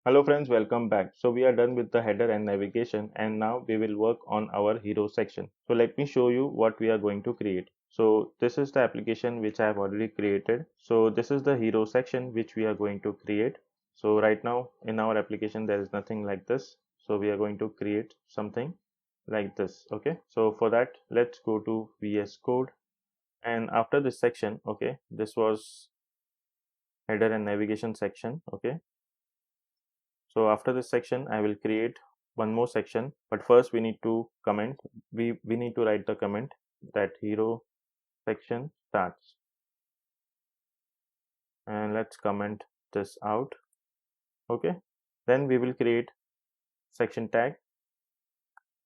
Hello friends, welcome back. So we are done with the header and navigation and now we will work on our hero section. So let me show you what we are going to create. So this is the application which I have already created. So this is the hero section which we are going to create. So right now in our application there is nothing like this. So we are going to create something like this. Okay. So for that let's go to VS Code, and after this section, okay, this was header and navigation section. Okay. So after this section, I will create one more section, but first we need to comment. We need to write the comment that hero section starts, and let's comment this out. Okay. Then we will create section tag,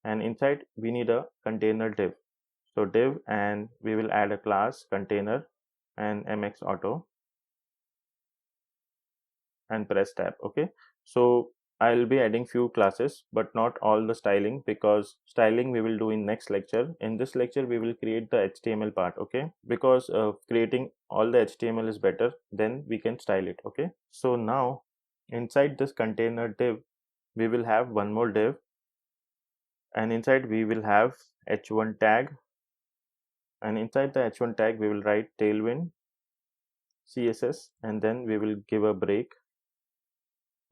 and inside we need a container div. So div, and we will add a class container and mx auto and press tab. Okay. So I'll be adding few classes but not all the styling, because styling we will do in next lecture. In this lecture we will create the HTML part. Okay, because creating all the HTML is better, then we can style it. Okay, so now inside this container div we will have one more div, and inside we will have h1 tag, and inside the h1 tag we will write Tailwind CSS, and then we will give a break.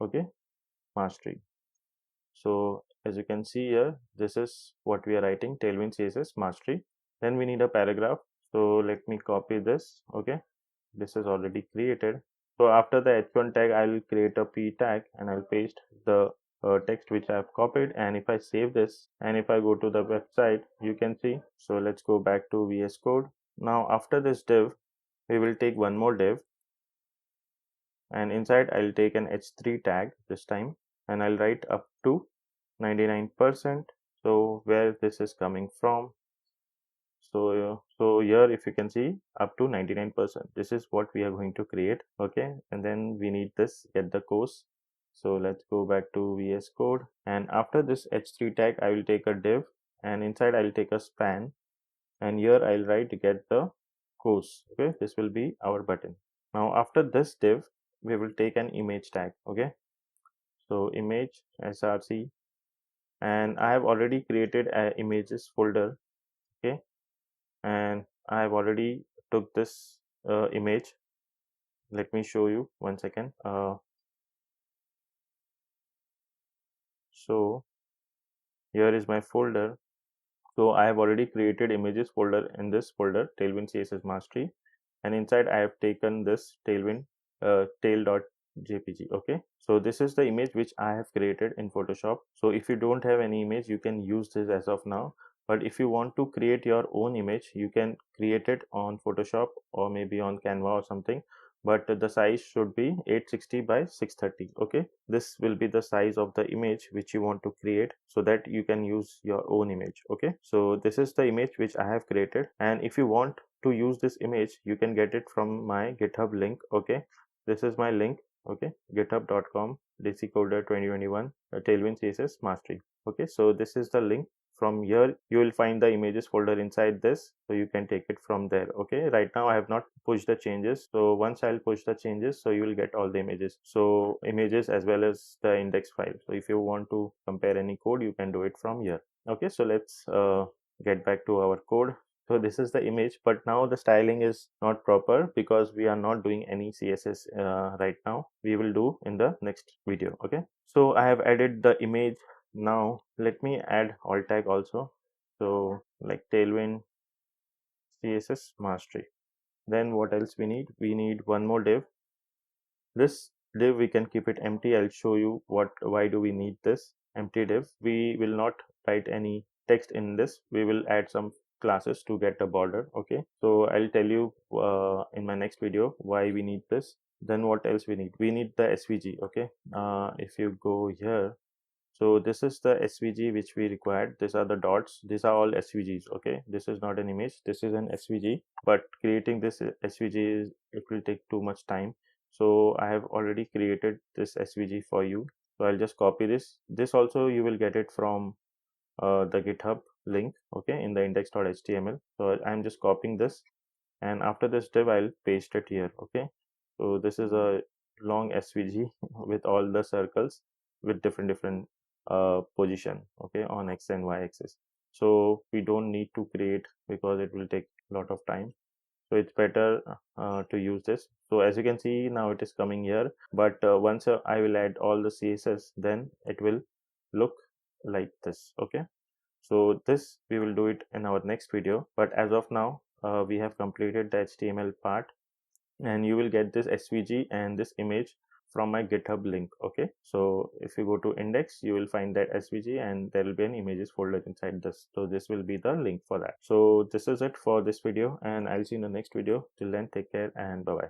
Okay, mastery. So as you can see here, this is what we are writing, Tailwind CSS mastery. Then we need a paragraph. So let me copy this. Okay, this is already created. So after the h1 tag, I'll create a p tag and I'll paste the text which I have copied. And if I save this and if I go to the website, you can see. So let's go back to VS Code. Now after this div, we will take one more div, and inside I'll take an h3 tag this time, and I'll write up to 99%. So where this is coming from, so here if you can see up to 99%, this is what we are going to create. Okay, and then we need this get the course. So let's go back to VS Code, and after this h3 tag I will take a div, and inside I'll take a span, and here I'll write get the course. Okay, this will be our button. Now after this div we will take an image tag. Okay, so image src, and I have already created a images folder. Okay, and I have already took this image. Let me show you 1 second. So here is my folder. So I have already created images folder in this folder, Tailwind CSS mastery, and inside I have taken this Tailwind tail.jpg. Okay, so this is the image which I have created in Photoshop. So if you don't have any image, you can use this as of now, but if you want to create your own image, you can create it on Photoshop or maybe on Canva or something, but the size should be 860 by 630. Okay, this will be the size of the image which you want to create, so that you can use your own image. Okay, so this is the image which I have created, and if you want to use this image, you can get it from my GitHub link. Okay, this is my link. Okay, github.com dccoder 2021 Tailwind CSS mastery. Okay, so this is the link. From here you will find the images folder inside this, so you can take it from there. Okay, right now I have not pushed the changes, so once I'll push the changes, so you will get all the images, so images as well as the index file. So if you want to compare any code, you can do it from here. Okay, so let's get back to our code. So this is the image, but now the styling is not proper because we are not doing any CSS right now. We will do in the next video. Okay, so I have added the image. Now let me add alt tag also. So like Tailwind CSS mastery. Then what else we need? We need one more div. This div we can keep it empty. I'll show you why do we need this empty div. We will not write any text in this. We will add some classes to get a border. Okay, so I'll tell you in my next video why we need this. Then what else we need? We need the SVG. Okay, if you go here, so this is the SVG which we required. These are the dots. These are all SVGs. Okay, this is not an image, this is an SVG, but creating this SVG it will take too much time. So I have already created this SVG for you. So I'll just copy this also you will get it from the GitHub link. Okay, in the index.html. So I'm just copying this, and after this div I'll paste it here. Okay, so this is a long SVG with all the circles with different position, okay, on X and Y axis. So we don't need to create because it will take a lot of time. So it's better to use this. So as you can see now it is coming here, but once I will add all the CSS, then it will look like this. Okay, so this we will do it in our next video, but as of now we have completed the HTML part, and you will get this SVG and this image from my GitHub link. Okay, so if you go to index, you will find that SVG and there will be an images folder inside this. So this will be the link for that. So this is it for this video, and I'll see you in the next video. Till then, take care and bye bye.